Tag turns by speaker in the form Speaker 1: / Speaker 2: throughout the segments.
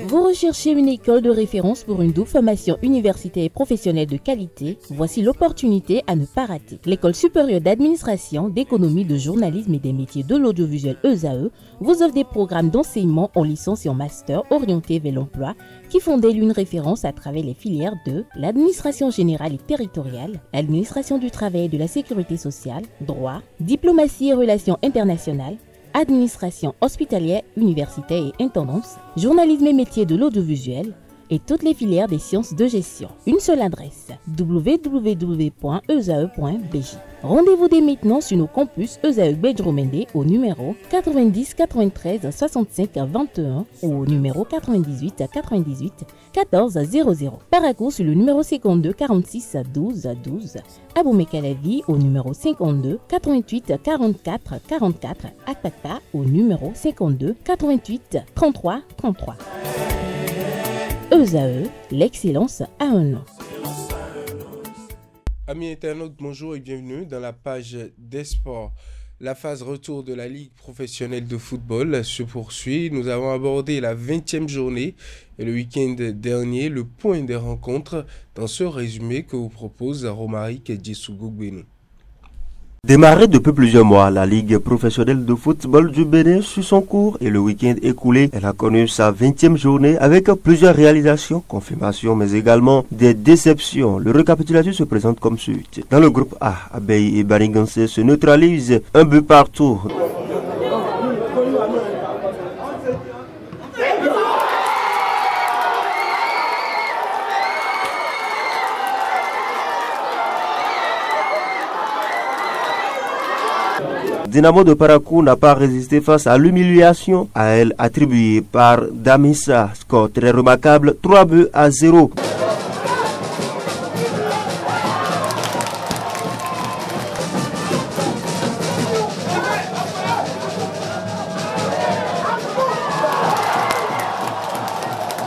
Speaker 1: Vous recherchez une école de référence pour une double formation universitaire et professionnelle de qualité? Voici l'opportunité à ne pas rater. L'École supérieure d'administration, d'économie, de journalisme et des métiers de l'audiovisuel ESAE vous offre des programmes d'enseignement en licence et en master orientés vers l'emploi qui font d'elle une référence à travers les filières de l'administration générale et territoriale, l'administration du travail et de la sécurité sociale, droit, diplomatie et relations internationales, administration hospitalière, universitaire et intendance, journalisme et métiers de l'audiovisuel et toutes les filières des sciences de gestion. Une seule adresse, www.esae.bj. Rendez-vous dès maintenant sur nos campus ESAE Bedjromende au numéro 90 93 65 21 ou au numéro 98 98 14 00. Paracourt sur le numéro 52 46 12 12. Aboumé-Calavi au numéro 52 88 44 44. Akpakpa au numéro 52 88 33 33. ESAE, l'excellence à un nom.
Speaker 2: Amis internautes, bonjour et bienvenue dans la page des sports. La phase retour de la Ligue professionnelle de football se poursuit. Nous avons abordé la 20e journée et le week-end dernier, le point des rencontres dans ce résumé que vous propose Romaric Djessougoubénou.
Speaker 3: Démarrée depuis plusieurs mois, la Ligue professionnelle de football du Bénin suit son cours et le week-end écoulé, elle a connu sa 20e journée avec plusieurs réalisations, confirmations mais également des déceptions. Le récapitulatif se présente comme suit. Dans le groupe A, Abeille et Banigansé se neutralisent un but partout. Dynamo de Parakou n'a pas résisté face à l'humiliation à elle attribuée par Damissa. Score très remarquable, 3-0.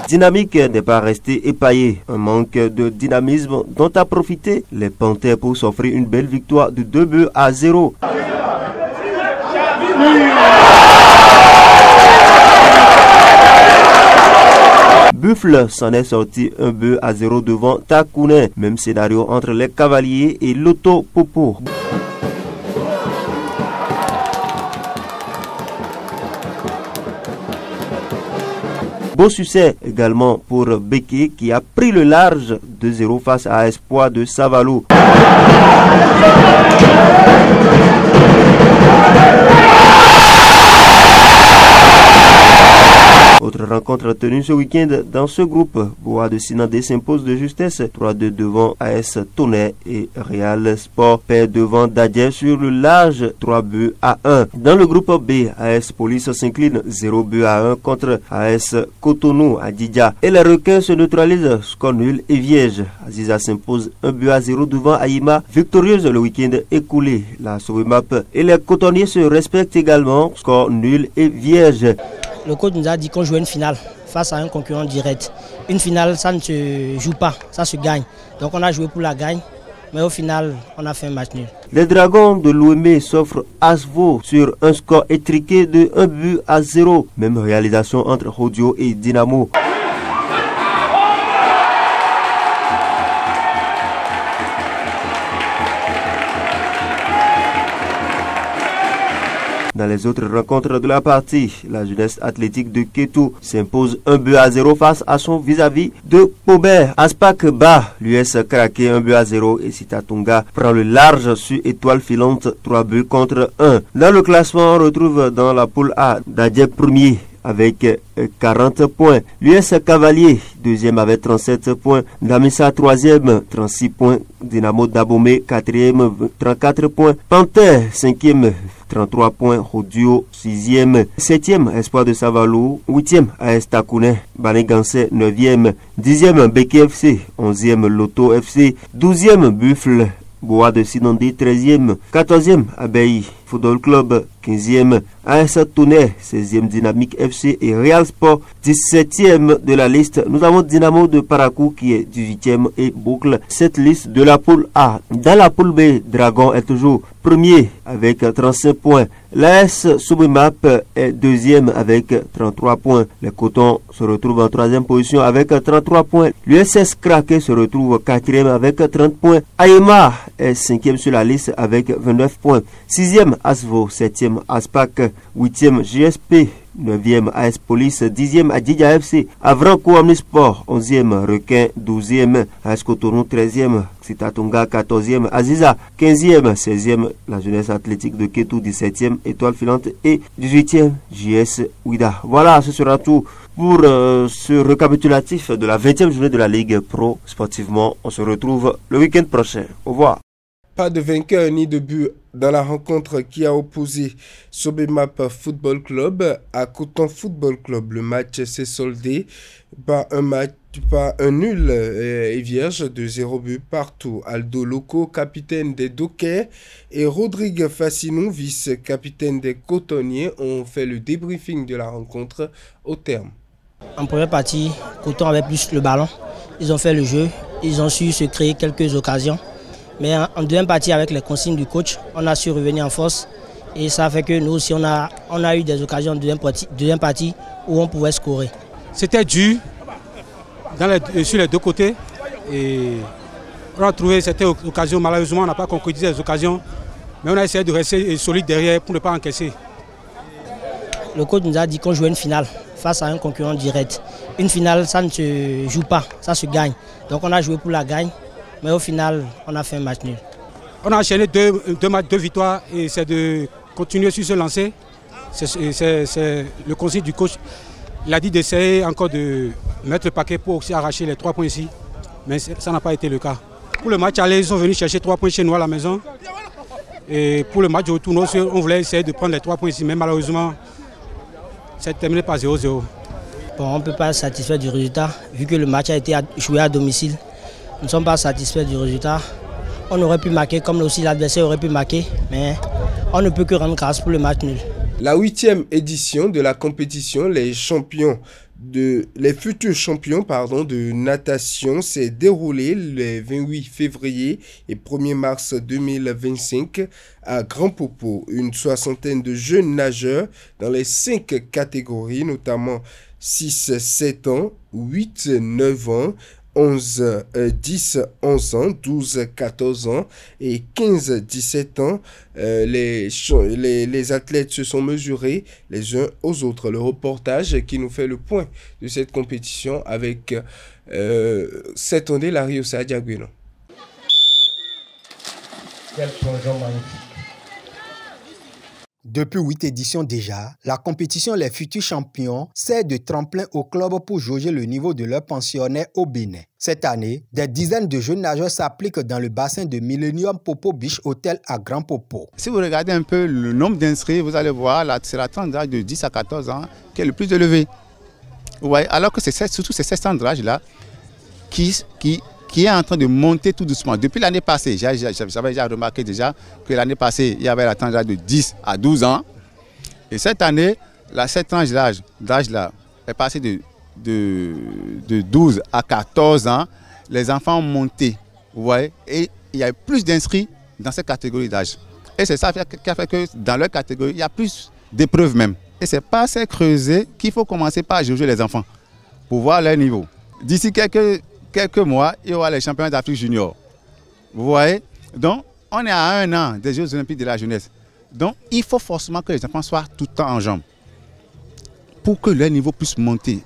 Speaker 3: Dynamique n'est pas resté épaillé. Un manque de dynamisme dont a profité les Panthères pour s'offrir une belle victoire de 2-0. Buffle s'en est sorti 1-0 devant Takounen. Même scénario entre les Cavaliers et Loto Popo. Beau succès également pour Beke qui a pris le large 2-0 face à Espoir de Savalou. Autre rencontre tenue ce week-end dans ce groupe. Bois de Sinandé s'impose de justesse 3-2 devant AS Tonnerre et Real Sport perd devant Dadje sur le large 3-1. Dans le groupe B, AS Police s'incline 0-1 contre AS Cotonou à Didja. Et les requins se neutralisent, score nul et vierge. Aziza s'impose 1-0 devant Aïma, victorieuse le week-end écoulé. La Sauvemap et les cotonniers se respectent également, score nul et vierge.
Speaker 4: Le coach nous a dit qu'on jouait une finale face à un concurrent direct. Une finale, ça ne se joue pas, ça se gagne. Donc on a joué pour la gagne, mais au final, on a fait un match nul.
Speaker 3: Les Dragons de l'Ouémé s'offrent Asvo sur un score étriqué de 1-0. Même réalisation entre Rodio et Dynamo. Dans les autres rencontres de la partie, la jeunesse athlétique de Kétou s'impose 1-0 face à son vis-à-vis de Pobert. Aspak bat l'US craqué 1-0 et Sitatunga prend le large sur étoile filante 3-1 contre 1. Dans le classement, on retrouve dans la poule A Dadjek premier avec 40 points. L'US Cavalier, deuxième avec 37 points. Damissa, troisième, 36 points. Dynamo d'Abomey, quatrième, 34 points. Panthère, cinquième, 33 points. Rodio, sixième. Septième, Espoir de Savalou. Huitième, AS Takounen. Banigansé, neuvième. Dixième, Beke FC. Onzième, Loto FC. Douzième, Buffle. Bois de Sinandé, 13e. 14e, Abeille Football Club. 15e. AS Tonnerre, 16e Dynamique FC et Real Sport, 17e de la liste. Nous avons Dynamo de Parakou qui est 18e et boucle cette liste de la poule A. Dans la poule B, Dragon est toujours premier avec 35 points. L'AS Sobimap est deuxième avec 33 points. Les Cotons se retrouvent en troisième position avec 33 points. L'USS Kraké se retrouve quatrième avec 30 points. Ayema est cinquième sur la liste avec 29 points. Sixième Asvo, septième Aspac, huitième GSP, 9e AS Police, 10e Adidja FC, Avranco Omnisport, 11e Requin, 12e AS Cotonou, 13e Citatonga, 14e Aziza, 15e, 16e la Jeunesse Athlétique de Kétou, 17e Étoile Filante et 18e JS Ouida. Voilà, ce sera tout pour ce récapitulatif de la 20e journée de la Ligue Pro sportivement. On se retrouve le week-end prochain. Au revoir.
Speaker 2: Pas de vainqueur ni de but dans la rencontre qui a opposé Sobimap Football Club à Coton Football Club. Le match s'est soldé par un nul et vierge de 0 but partout. Aldo Loco, capitaine des Dockers, et Rodrigue Fassinou, vice-capitaine des Cotonniers, ont fait le débriefing de la rencontre au terme.
Speaker 4: En première partie, Coton avait plus le ballon. Ils ont fait le jeu, ils ont su se créer quelques occasions. Mais en deuxième partie, avec les consignes du coach, on a su revenir en force. Et ça fait que nous aussi, on a eu des occasions de deuxième partie où on pouvait scorer.
Speaker 5: C'était dur sur les deux côtés. Et on a trouvé cette occasion. Malheureusement, on n'a pas concrétisé les occasions. Mais on a essayé de rester solide derrière pour ne pas encaisser.
Speaker 4: Le coach nous a dit qu'on jouait une finale face à un concurrent direct. Une finale, ça ne se joue pas, ça se gagne. Donc on a joué pour la gagne. Mais au final, on a fait un match nul.
Speaker 5: On a enchaîné deux matchs, 2 victoires et c'est de continuer sur ce lancer. C'est le conseil du coach. Il a dit d'essayer encore de mettre le paquet pour aussi arracher les 3 points ici. Mais ça n'a pas été le cas. Pour le match aller, ils sont venus chercher 3 points chez nous à la maison. Et pour le match de retour, on voulait essayer de prendre les 3 points ici. Mais malheureusement, c'est terminé par 0-0.
Speaker 4: Bon, on ne peut pas être satisfait du résultat vu que le match a été joué à domicile. Nous ne sommes pas satisfaits du résultat. On aurait pu marquer comme aussi l'adversaire aurait pu marquer, mais on ne peut que rendre grâce pour le match nul.
Speaker 2: La 8e édition de la compétition, les futurs champions de natation s'est déroulée le 28 février et 1er mars 2025 à Grand Popo. Une soixantaine de jeunes nageurs dans les 5 catégories, notamment 6-7 ans, 8-9 ans, 10-11 ans, 12-14 ans et 15-17 ans. Les athlètes se sont mesurés les uns aux autres. Le reportage qui nous fait le point de cette compétition avec cette année, Lario Sadiaguino.
Speaker 6: Quel plongeon magnifique. Depuis 8 éditions déjà, la compétition Les Futurs Champions sert de tremplin au club pour jauger le niveau de leurs pensionnaires au Bénin. Cette année, des dizaines de jeunes nageurs s'appliquent dans le bassin de Millennium Popo Beach Hotel à Grand Popo.
Speaker 7: Si vous regardez un peu le nombre d'inscrits, vous allez voir, c'est la tranche d'âge de 10 à 14 ans qui est le plus élevé. Ouais, alors que c'est surtout cette tranche d'âge-là qui est en train de monter tout doucement. Depuis l'année passée, j'avais déjà remarqué déjà que l'année passée, il y avait la tranche d'âge de 10 à 12 ans. Et cette année, cette tranche d'âge-là est passée de 12 à 14 ans. Les enfants ont monté, vous voyez, et il y a plus d'inscrits dans cette catégorie d'âge. Et c'est ça qui a fait que dans leur catégorie, il y a plus d'épreuves même. Et c'est pas assez creusé qu'il faut commencer par juger les enfants pour voir leur niveau. D'ici quelques mois, il y aura les championnats d'Afrique junior. Vous voyez? Donc, on est à 1 an des Jeux olympiques de la jeunesse. Donc, il faut forcément que les enfants soient tout le temps en jambes pour que leur niveau puisse monter.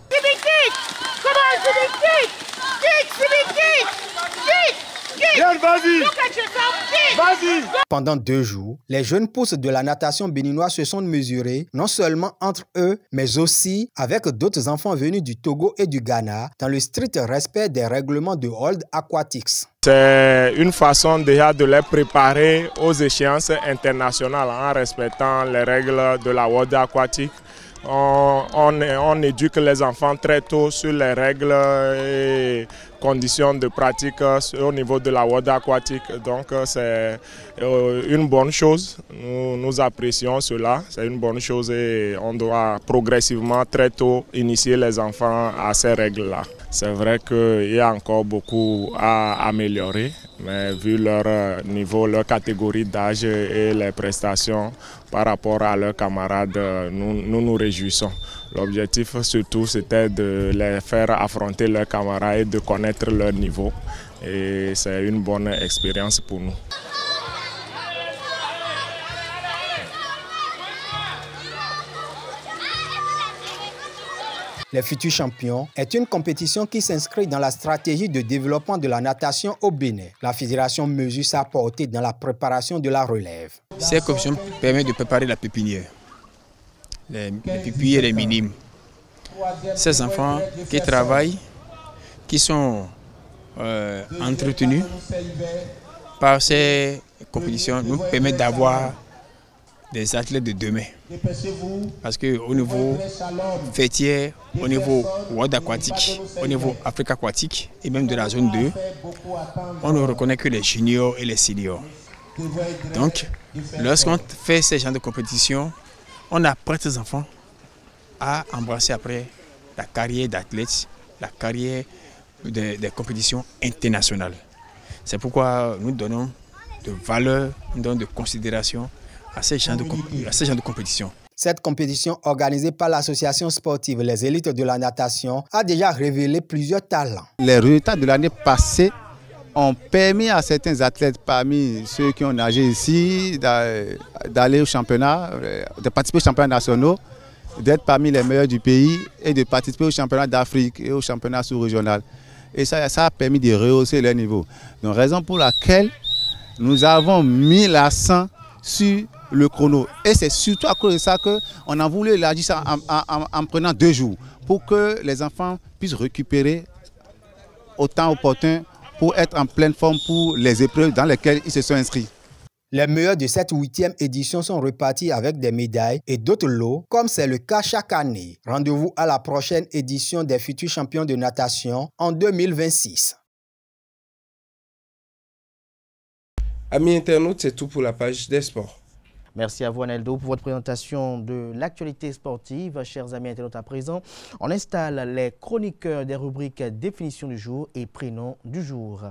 Speaker 6: Pendant 2 jours, les jeunes pousses de la natation béninoise se sont mesurés non seulement entre eux, mais aussi avec d'autres enfants venus du Togo et du Ghana dans le strict respect des règlements de Hold Aquatics.
Speaker 8: C'est une façon déjà de les préparer aux échéances internationales en respectant les règles de la World Aquatic on éduque les enfants très tôt sur les règles et conditions de pratique au niveau de la WODA aquatique. Donc c'est une bonne chose. Nous apprécions cela. C'est une bonne chose et on doit progressivement très tôt initier les enfants à ces règles-là. C'est vrai qu'il y a encore beaucoup à améliorer, mais vu leur niveau, leur catégorie d'âge et les prestations par rapport à leurs camarades, nous nous réjouissons. L'objectif surtout c'était de les faire affronter leurs camarades et de connaître leur niveau. Et c'est une bonne expérience pour nous.
Speaker 6: Les futurs champions est une compétition qui s'inscrit dans la stratégie de développement de la natation au Bénin. La fédération mesure sa portée dans la préparation de la relève.
Speaker 9: Cette compétition permet de préparer la pépinière, les pépinières les minimes. Ces enfants qui travaillent, qui sont entretenus par ces compétitions, nous permettent d'avoir des athlètes de demain. Parce qu'au niveau fêtière, au niveau World aquatique, au niveau Afrique aquatique et même de la zone 2, on ne reconnaît que les juniors et les seniors. Donc, lorsqu'on fait ce genre de compétition, on apprend ces enfants à embrasser après la carrière d'athlète, la carrière des compétitions internationales. C'est pourquoi nous donnons de valeur, nous donnons de considération à ce genre de compétition.
Speaker 6: Cette compétition organisée par l'association sportive Les Élites de la Natation a déjà révélé plusieurs talents.
Speaker 7: Les résultats de l'année passée ont permis à certains athlètes parmi ceux qui ont nagé ici d'aller au championnat, de participer aux championnats nationaux, d'être parmi les meilleurs du pays et de participer au championnat d'Afrique et au championnat sous-régional. Et ça a permis de rehausser leur niveau. Donc raison pour laquelle nous avons mis l'accent sur le chrono. Et c'est surtout à cause de ça qu'on a voulu élargir ça en prenant 2 jours pour que les enfants puissent récupérer au temps opportun pour être en pleine forme pour les épreuves dans lesquelles ils se sont inscrits.
Speaker 6: Les meilleurs de cette 8e édition sont repartis avec des médailles et d'autres lots, comme c'est le cas chaque année. Rendez-vous à la prochaine édition des futurs champions de natation en 2026.
Speaker 2: Amis internautes, c'est tout pour la page des sports.
Speaker 10: Merci à vous, Aneldo, pour votre présentation de l'actualité sportive. Chers amis internautes, à présent, on installe les chroniqueurs des rubriques définition du jour et prénom du jour.